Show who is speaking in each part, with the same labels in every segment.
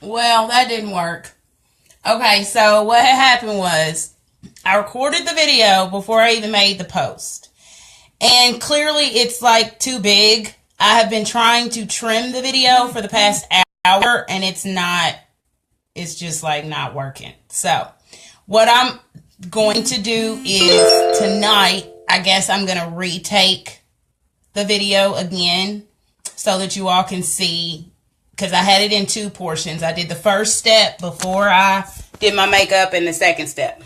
Speaker 1: Well, that didn't work. Okay, so what had happened was I recorded the video before I even made the post. And clearly it's like too big. I have been trying to trim the video for the past hour and it's just like not working. So what I'm going to do is tonight, I guess I'm going to retake the video again so that you all can see, because I had it in two portions. I did the first step before I did my makeup and the second step.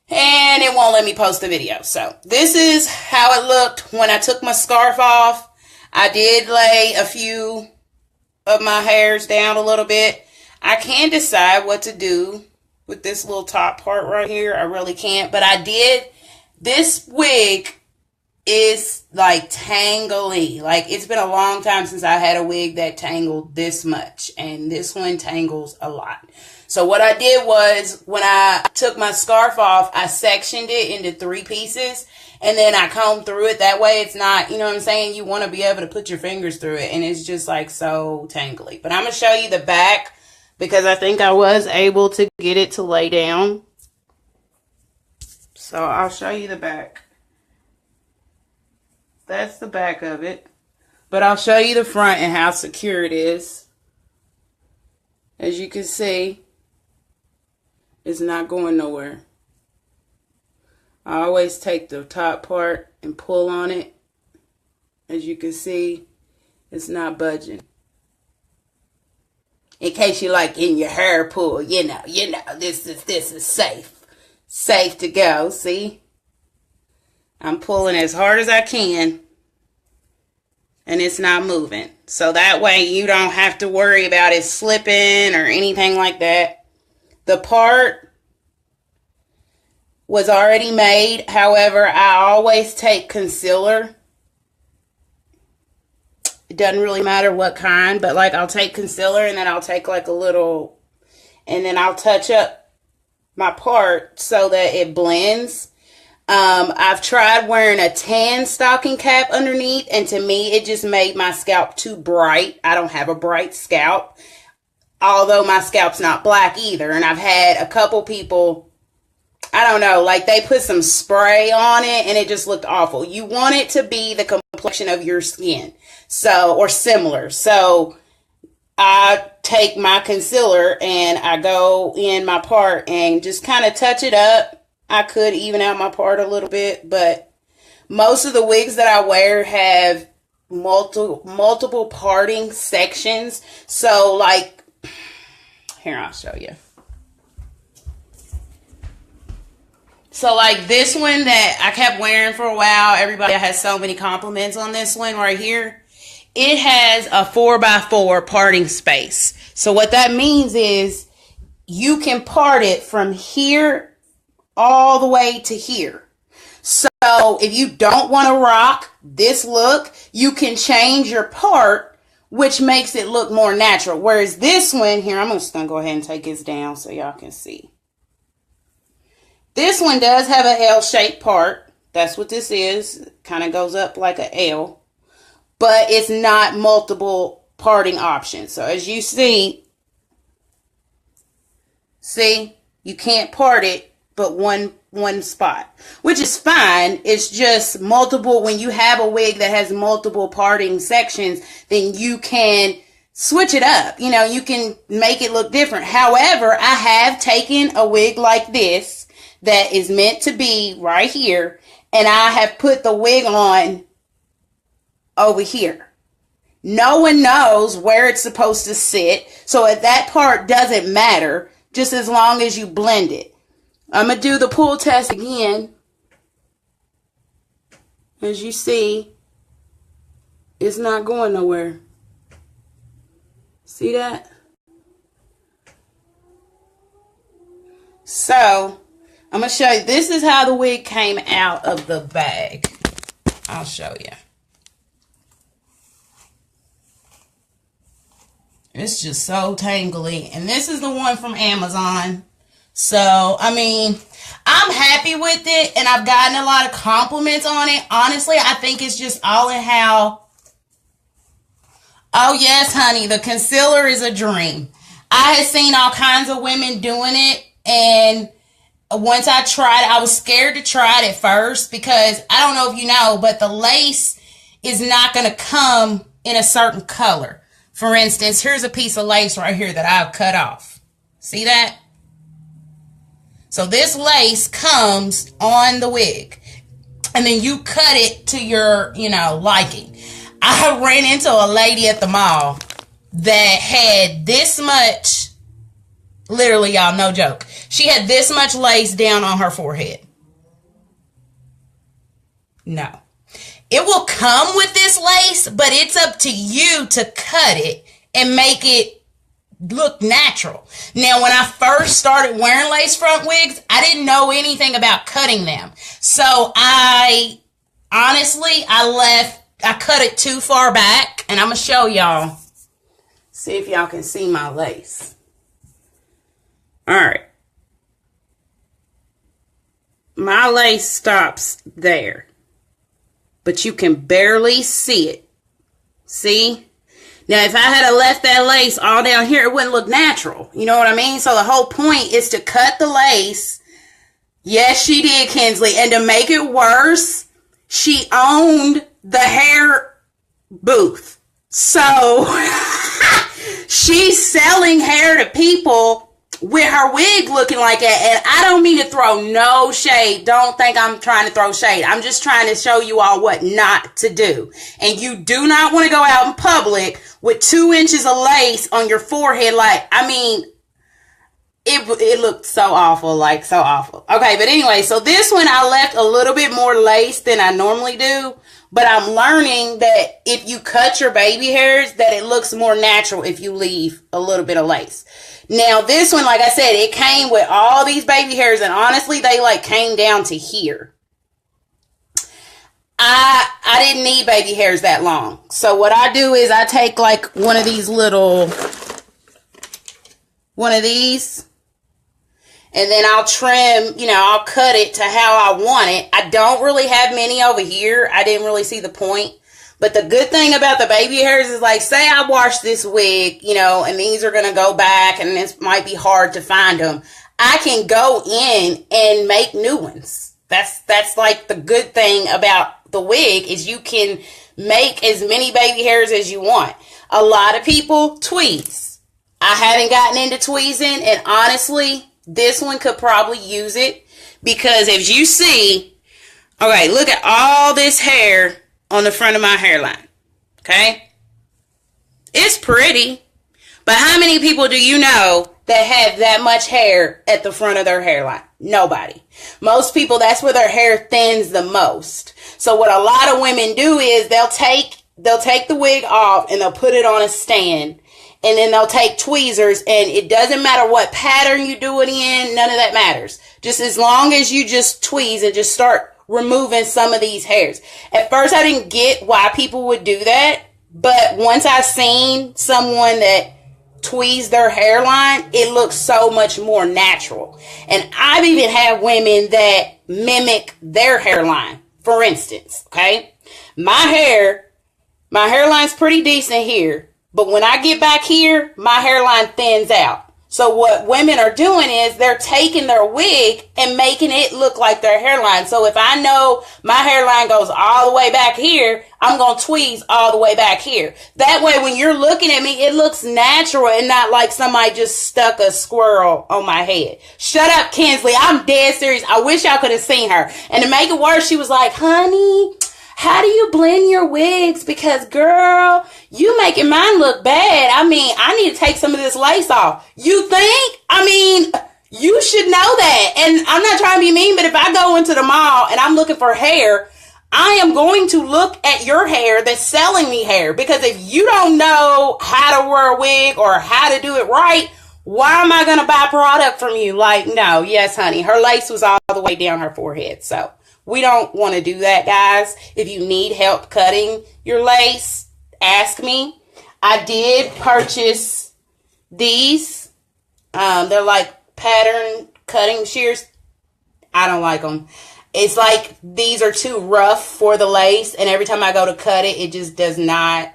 Speaker 1: And it won't let me post the video. So this is how it looked when I took my scarf off. I did lay a few of my hairs down a little bit. I can't decide what to do with this little top part right here. I really can't. But I did. This wig is like tangly. Like, it's been a long time since I had a wig that tangled this much. And this one tangles a lot. So what I did was, when I took my scarf off, I sectioned it into 3 pieces. And then I combed through it. That way it's not, you know what I'm saying? You want to be able to put your fingers through it. And it's just like so tangly. But I'm going to show you the back, because I think I was able to get it to lay down. So I'll show you the back. That's the back of it. But I'll show you the front and how secure it is. As you can see, it's not going nowhere. I always take the top part and pull on it. As you can see, it's not budging. In case you like in your hair pull, you know, this is safe. Safe to go, see? I'm pulling as hard as I can. And it's not moving. So that way you don't have to worry about it slipping or anything like that. The part was already made. However, I always take concealer. It doesn't really matter what kind, but like I'll take concealer and then I'll take like a little, and then I'll touch up my part so that it blends. I've tried wearing a tan stocking cap underneath, and to me it just made my scalp too bright. I don't have a bright scalp, although my scalp's not black either. And I've had a couple people, I don't know, like they put some spray on it and it just looked awful. You want it to be the complexion of your skin, so, or similar. So I take my concealer and I go in my part and just kind of touch it up. I could even out my part a little bit, but most of the wigs that I wear have multiple parting sections. So like, here, I'll show you. So like this one that I kept wearing for a while, everybody has so many compliments on this one right here. It has a 4x4 parting space. So what that means is you can part it from here all the way to here. So if you don't want to rock this look, you can change your part, which makes it look more natural. Whereas this one here, I'm just going to go ahead and take this down so y'all can see. This one does have a L-shaped part. That's what this is. Kind of goes up like an L. But it's not multiple parting options. So as you see, you can't part it but one spot, which is fine. It's just multiple. When you have a wig that has multiple parting sections, then you can switch it up. You know, you can make it look different. However, I have taken a wig like this that is meant to be right here, and I have put the wig on over here. No one knows where it's supposed to sit, so that part doesn't matter, just as long as you blend it. I'm going to do the pull test again. As you see, it's not going nowhere. See that? So, I'm going to show you. This is how the wig came out of the bag. I'll show you. It's just so tangly. And this is the one from Amazon. So, I mean, I'm happy with it, and I've gotten a lot of compliments on it. Honestly, I think it's just all in how... Oh, yes, honey, the concealer is a dream. I had seen all kinds of women doing it, and once I tried, I was scared to try it at first because I don't know if you know, but the lace is not going to come in a certain color. For instance, here's a piece of lace right here that I've cut off. See that? So this lace comes on the wig, and then you cut it to your, liking. I ran into a lady at the mall that had this much, literally, y'all, no joke. She had this much lace down on her forehead. No. It will come with this lace, but it's up to you to cut it and make it look natural. Now, when I first started wearing lace front wigs, I didn't know anything about cutting them. So I cut it too far back, and I'm going to show y'all. See if y'all can see my lace. All right. My lace stops there, but you can barely see it. See? Now, if I had left that lace all down here, it wouldn't look natural. You know what I mean? So the whole point is to cut the lace. Yes, she did, Kinsley. And to make it worse, she owned the hair booth. So she's selling hair to people with her wig looking like that. And I don't mean to throw no shade. Don't think I'm trying to throw shade. I'm just trying to show you all what not to do. And you do not want to go out in public with 2 inches of lace on your forehead. It looked so awful, so awful. Okay, but anyway, so this one I left a little bit more lace than I normally do. But I'm learning that if you cut your baby hairs, that it looks more natural if you leave a little bit of lace. Now, this one, like I said, it came with all these baby hairs, and honestly, they came down to here. I didn't need baby hairs that long. So what I do is I take one of these, and then I'll trim, I'll cut it to how I want it. I don't really have many over here. I didn't really see the point. But the good thing about the baby hairs is say I wash this wig, and these are going to go back and this might be hard to find them. I can go in and make new ones. That's the good thing about the wig is you can make as many baby hairs as you want. A lot of people tweeze. I haven't gotten into tweezing, and honestly, this one could probably use it because as you see, okay, look at all this hair on the front of my hairline. Okay? It's pretty, but how many people do you know that have that much hair at the front of their hairline? Nobody. Most people, that's where their hair thins the most. So what a lot of women do is they'll take the wig off and they'll put it on a stand. And then they'll take tweezers, and it doesn't matter what pattern you do it in. None of that matters. Just as long as you just tweeze and just start removing some of these hairs. At first, I didn't get why people would do that. But once I seen someone that tweezed their hairline, it looks so much more natural. And I've even had women that mimic their hairline. For instance, okay? My hairline's pretty decent here. But when I get back here, my hairline thins out. So what women are doing is they're taking their wig and making it look like their hairline. So if I know my hairline goes all the way back here, I'm going to tweeze all the way back here. That way, when you're looking at me, it looks natural and not like somebody just stuck a squirrel on my head. Shut up, Kinsley. I'm dead serious. I wish y'all could have seen her. And to make it worse, she was like, honey, how do you blend your wigs? Because, girl, you making mine look bad. I mean, I need to take some of this lace off. You think? I mean, you should know that. And I'm not trying to be mean, but if I go into the mall and I'm looking for hair, I am going to look at your hair that's selling me hair. Because if you don't know how to wear a wig or how to do it right, why am I going to buy product from you? No, yes, honey. Her lace was all the way down her forehead, so we don't want to do that, guys. If you need help cutting your lace, ask me. I did purchase these. They're like pattern cutting shears. I don't like them. It's like these are too rough for the lace, and every time I go to cut it, it just does not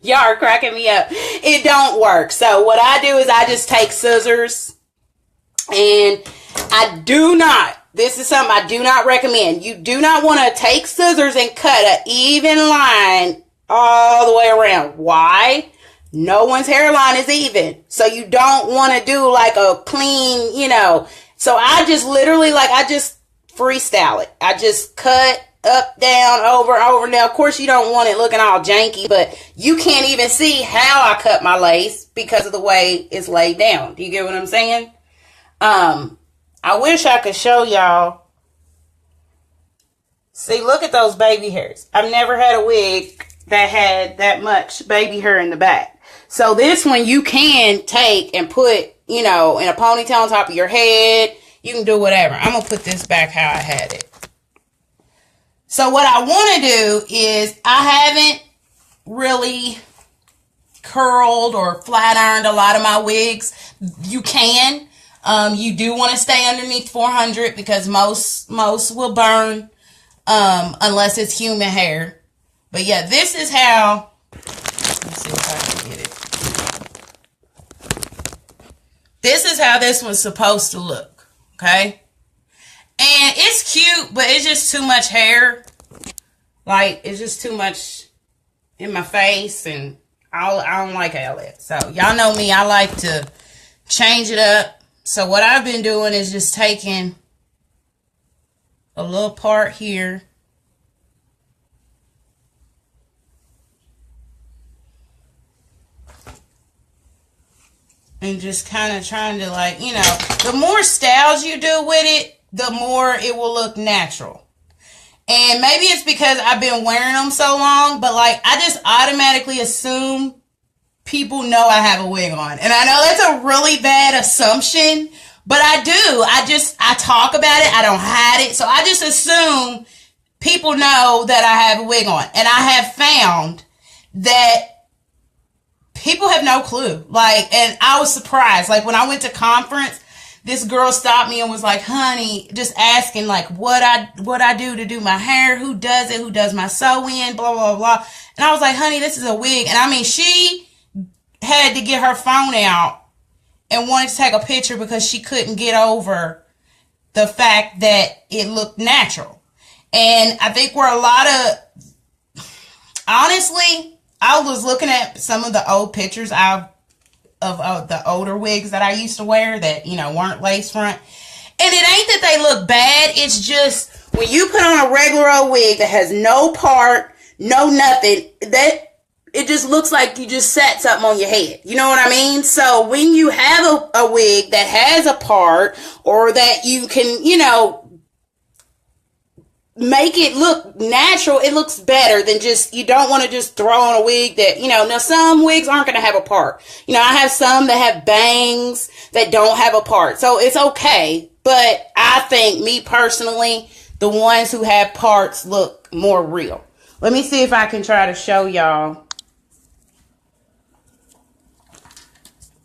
Speaker 1: Y'all are cracking me up. It don't work. So what I do is I just take scissors, and this is something I do not recommend. You do not want to take scissors and cut an even line all the way around. Why? No one's hairline is even. So you don't want to do like a clean, So I just literally, I just freestyle it. I just cut up, down, over. Now, of course, you don't want it looking all janky, but you can't even see how I cut my lace because of the way it's laid down. Do you get what I'm saying? I wish I could show y'all. See, look at those baby hairs. I've never had a wig that had that much baby hair in the back. So this one you can take and put, in a ponytail on top of your head. You can do whatever. I'm going to put this back how I had it. So what I want to do is, I haven't really curled or flat ironed a lot of my wigs. You can. You do want to stay underneath 400 because most will burn unless it's human hair. But yeah, this is how. Let's see if I can get it. This is how this was supposed to look. Okay. And it's cute, but it's just too much hair. It's just too much in my face, and I don't like all that. So y'all know me, I like to change it up. So what I've been doing is just taking a little part here. And just kind of trying to the more styles you do with it, the more it will look natural. And maybe it's because I've been wearing them so long, but I just automatically assume people know I have a wig on. And I know that's a really bad assumption, but I do. I talk about it. I don't hide it. So I just assume people know that I have a wig on. And I have found that people have no clue. And I was surprised. When I went to conference, this girl stopped me and was like, honey, just asking what I do to do my hair, who does it, who does my sew-in, blah, blah, blah. And I was like, honey, this is a wig. And I mean, she had to get her phone out and wanted to take a picture because she couldn't get over the fact that it looked natural. And I think honestly, I was looking at some of the old pictures of the older wigs that I used to wear that, weren't lace front. And it ain't that they look bad. It's just when you put on a regular old wig that has no part, no nothing, that it just looks like you just set something on your head. You know what I mean? So when you have a wig that has a part, or that you can, make it look natural, it looks better than you don't want to just throw on a wig that, now some wigs aren't going to have a part. I have some that have bangs that don't have a part. So it's okay. But I think, me personally, the ones who have parts look more real. Let me see if I can try to show y'all.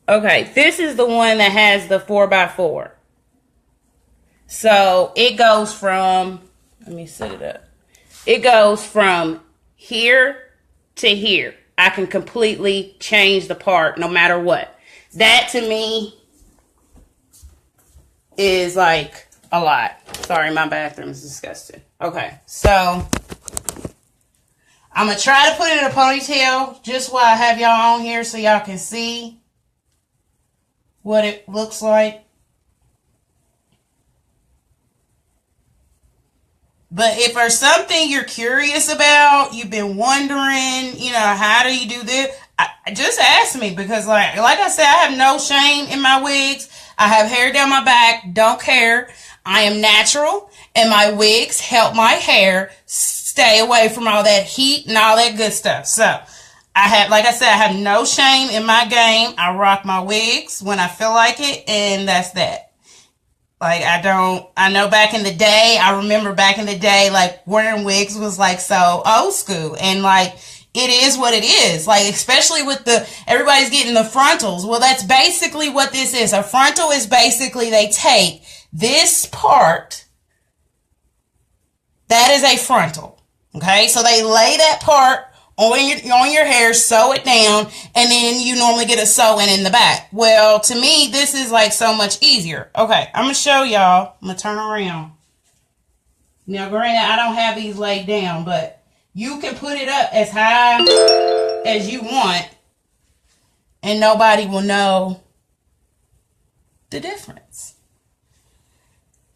Speaker 1: Okay, this is the one that has the 4x4. So it goes from, let me set it up. It goes from here to here. I can completely change the part no matter what. That to me is a lot. Sorry, my bathroom is disgusting. Okay, so I'm going to try to put it in a ponytail just while I have y'all on here so y'all can see what it looks like. But if there's something you're curious about, you've been wondering, how do you do this? Just ask me, because like I said, I have no shame in my wigs. I have hair down my back, don't care. I am natural, and my wigs help my hair stay away from all that heat and all that good stuff. So I have no shame in my game. I rock my wigs when I feel like it, and that's that. I know back in the day, I remember back in the day, wearing wigs was so old school, and it is what it is. Especially with everybody's getting the frontals. Well, that's basically what this is. A frontal is basically, they take this part, that is a frontal. Okay. So they lay that part on your hair, sew it down, and then you normally get a sew in the back. Well, to me, this is like so much easier. Okay, I'm going to show y'all. I'm going to turn around. Now, granted, I don't have these laid down, but you can put it up as high as you want, and nobody will know the difference.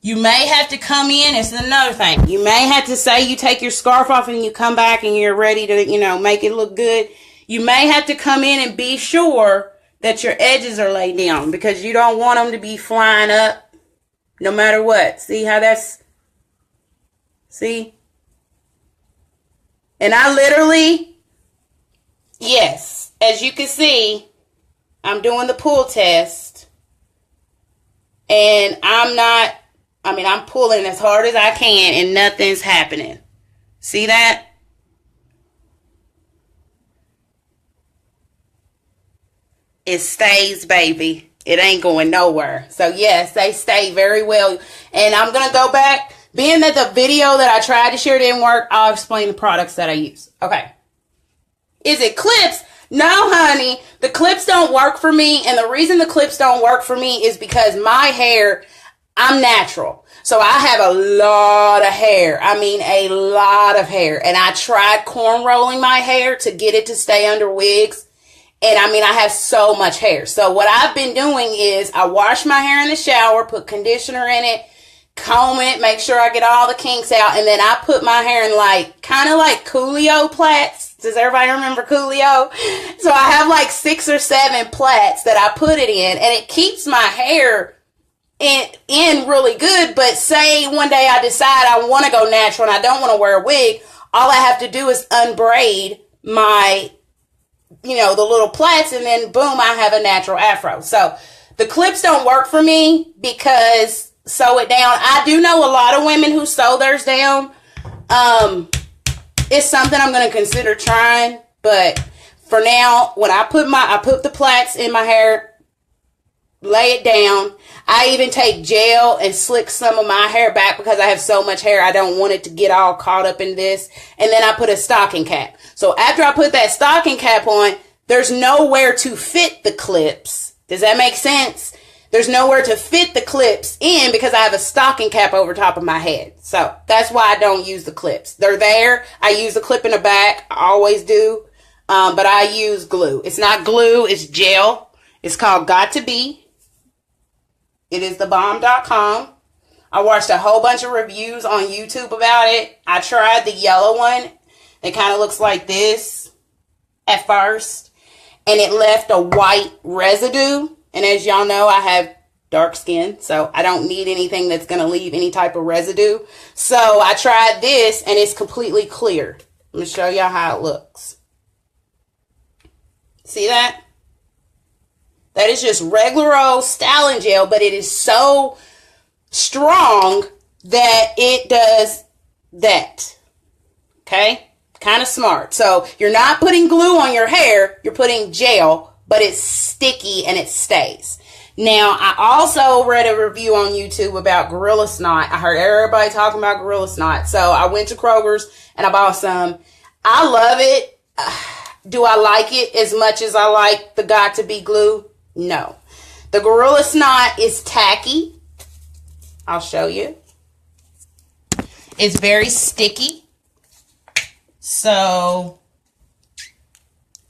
Speaker 1: You may have to come in. It's another thing. You may have to say you take your scarf off and you come back and you're ready to, you know, make it look good. You may have to come in and be sure that your edges are laid down because you don't want them to be flying up no matter what. See how that's, see? And I literally, yes, as you can see, I'm doing the pull test and I'm pulling as hard as I can and nothing's happening. See that? It stays, baby. It ain't going nowhere. So yes, they stay very well. And I'm going to go back. Being that the video that I tried to share didn't work, I'll explain the products that I use. Okay. Is it clips? No, honey. The clips don't work for me. And the reason the clips don't work for me is because my hair, I'm natural. So I have a lot of hair. I mean, a lot of hair. And I tried corn rolling my hair to get it to stay under wigs. And I mean, I have so much hair. So what I've been doing is I wash my hair in the shower, put conditioner in it, comb it, make sure I get all the kinks out. And then I put my hair in like, kind of like Coolio plaits. Does everybody remember Coolio? So I have like 6 or 7 plaits that I put it in. And it keeps my hair in really good. But say one day I decide I want to go natural and I don't want to wear a wig, all I have to do is unbraid my, you know, the little plaits, and then boom, I have a natural afro. So the clips don't work for me because sew it down. I do know a lot of women who sew theirs down. It's something I'm going to consider trying, but for now, when I put the plaits in my hair, lay it down. I even take gel and slick some of my hair back because I have so much hair. I don't want it to get all caught up in this. And then I put a stocking cap. So after I put that stocking cap on, there's nowhere to fit the clips. Does that make sense? There's nowhere to fit the clips in because I have a stocking cap over top of my head. So that's why I don't use the clips. They're there. I use the clip in the back. I always do. But I use glue. It's not glue. It's gel. It's called Got To Be. It is thebomb.com. I watched a whole bunch of reviews on YouTube about it. I tried the yellow one. It kind of looks like this at first. And it left a white residue. And as y'all know, I have dark skin. So I don't need anything that's going to leave any type of residue. So I tried this and it's completely clear. Let me show y'all how it looks. See that? That is just regular old styling gel, but it is so strong that it does that. Okay? Kind of smart. So you're not putting glue on your hair, you're putting gel, but it's sticky and it stays. Now, I also read a review on YouTube about Gorilla Snot. I heard everybody talking about Gorilla Snot. So I went to Kroger's and I bought some. I love it. Do I like it as much as I like the Got To Be glue? No. The Gorilla Snot is tacky. I'll show you. It's very sticky. So,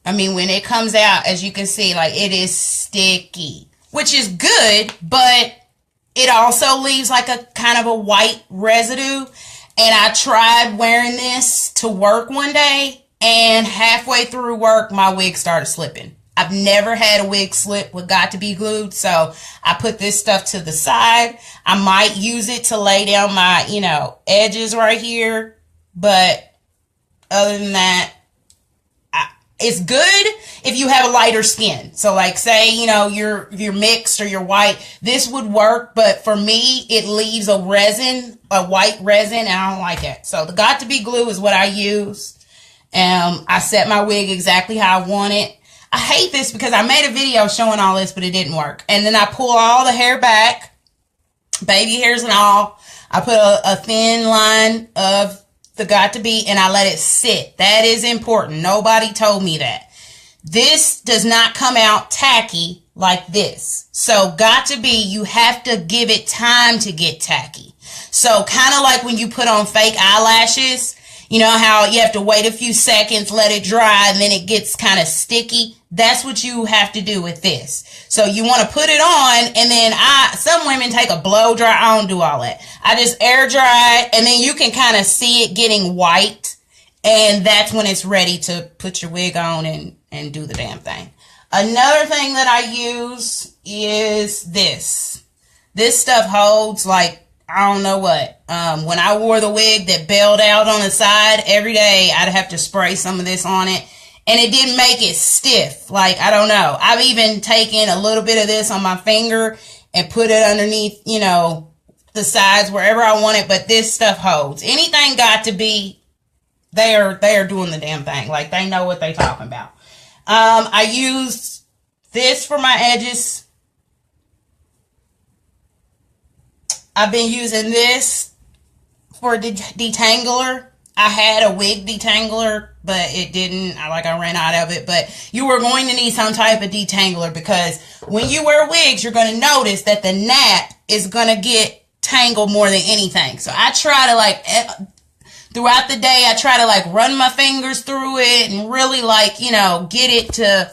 Speaker 1: I mean, when it comes out, as you can see, like it is sticky, which is good, but it also leaves like a kind of a white residue. And I tried wearing this to work one day, and halfway through work, my wig started slipping. I've never had a wig slip with Got To Be glued, so I put this stuff to the side. I might use it to lay down my, you know, edges right here, but other than that, it's good if you have a lighter skin. So like say, you know, you're mixed or you're white, this would work, but for me, it leaves a resin, a white resin, and I don't like it. So the Got To Be glue is what I use. I set my wig exactly how I want it. I hate this because I made a video showing all this, but it didn't work. And then I pull all the hair back, baby hairs and all. I put a thin line of the Got2b and I let it sit. That is important. Nobody told me that. This does not come out tacky like this. So Got2b, you have to give it time to get tacky. So kind of like when you put on fake eyelashes, you know how you have to wait a few seconds, let it dry, and then it gets kind of sticky. That's what you have to do with this. So you want to put it on, and then some women take a blow dry. I don't do all that. I just air dry it, and then you can kind of see it getting white, and that's when it's ready to put your wig on and do the damn thing. Another thing that I use is this. This stuff holds like, I don't know what. When I wore the wig that bailed out on the side, every day I'd have to spray some of this on it. And it didn't make it stiff. Like, I don't know. I've even taken a little bit of this on my finger and put it underneath, you know, the sides wherever I want it. But this stuff holds. Anything Got2b, they're doing the damn thing. Like, they know what they're talking about. I used this for my edges. I've been using this for detangler. I had a wig detangler, but it didn't, I ran out of it. But you are going to need some type of detangler, because when you wear wigs, you're going to notice that the nap is going to get tangled more than anything. So I try to throughout the day, I try to run my fingers through it and really get it to,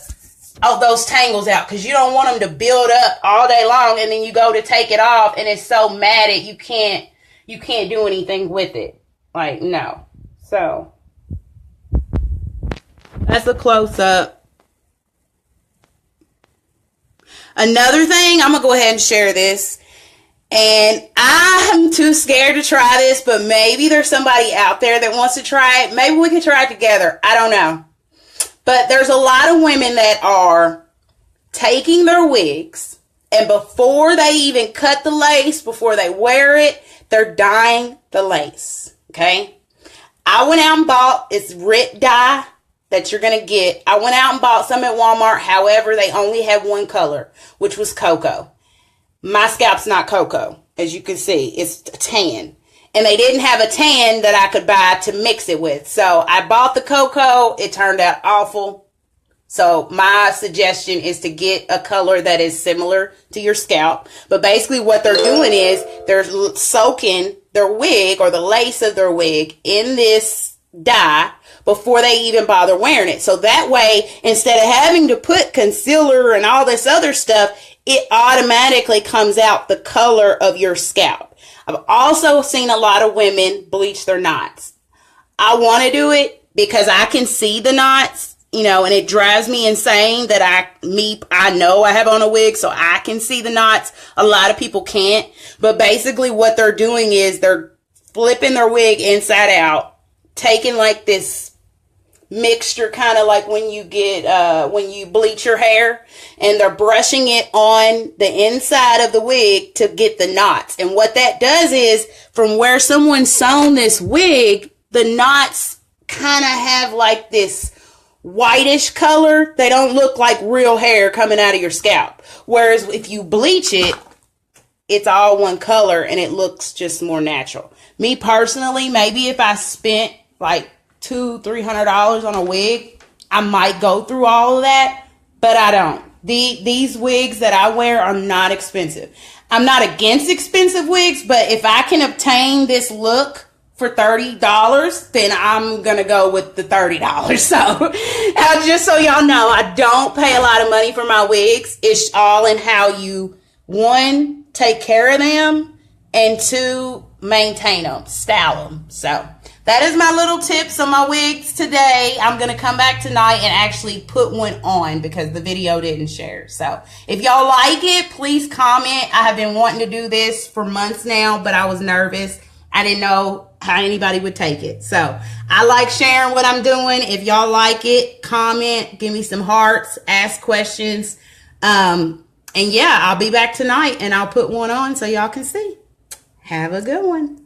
Speaker 1: those tangles out, because you don't want them to build up all day long, and then you go to take it off and it's so matted you can't do anything with it. No. So that's a close-up. Another thing, I'm going to go ahead and share this. And I'm too scared to try this, but maybe there's somebody out there that wants to try it. Maybe we can try it together. I don't know. But there's a lot of women that are taking their wigs, and before they even cut the lace, before they wear it, they're dyeing the lace. Okay? I went out and bought, it's RIT dye that you're going to get. I went out and bought some at Walmart. However, they only had one color, which was cocoa. My scalp's not cocoa, as you can see. It's tan. And they didn't have a tan that I could buy to mix it with. So I bought the cocoa. It turned out awful. So my suggestion is to get a color that is similar to your scalp. But basically what they're doing is they're soaking their wig or the lace of their wig in this dye before they even bother wearing it. So that way, instead of having to put concealer and all this other stuff, it automatically comes out the color of your scalp. I've also seen a lot of women bleach their knots. I want to do it because I can see the knots, and it drives me insane that I know I have on a wig, so I can see the knots. A lot of people can't. But basically what they're doing is they're flipping their wig inside out, taking this mixture, kind of like when you bleach your hair, and they're brushing it on the inside of the wig to get the knots. And what that does is, from where someone sewn this wig, the knots kind of have this whitish color. They don't look like real hair coming out of your scalp. Whereas if you bleach it, it's all one color and it looks just more natural. Me personally, maybe if I spent $200-$300 on a wig, I might go through all of that, but I don't. These wigs that I wear are not expensive. I'm not against expensive wigs, but if I can obtain this look for $30, then I'm gonna go with the $30. So just so y'all know, I don't pay a lot of money for my wigs. It's all in how you, one, take care of them, and two, maintain them, style them. So that is my little tips on my wigs today. I'm going to come back tonight and actually put one on because the video didn't share. So if y'all like it, please comment. I have been wanting to do this for months now, but I was nervous. I didn't know how anybody would take it. So I like sharing what I'm doing. If y'all like it, comment, give me some hearts, ask questions. And yeah, I'll be back tonight and I'll put one on so y'all can see. Have a good one.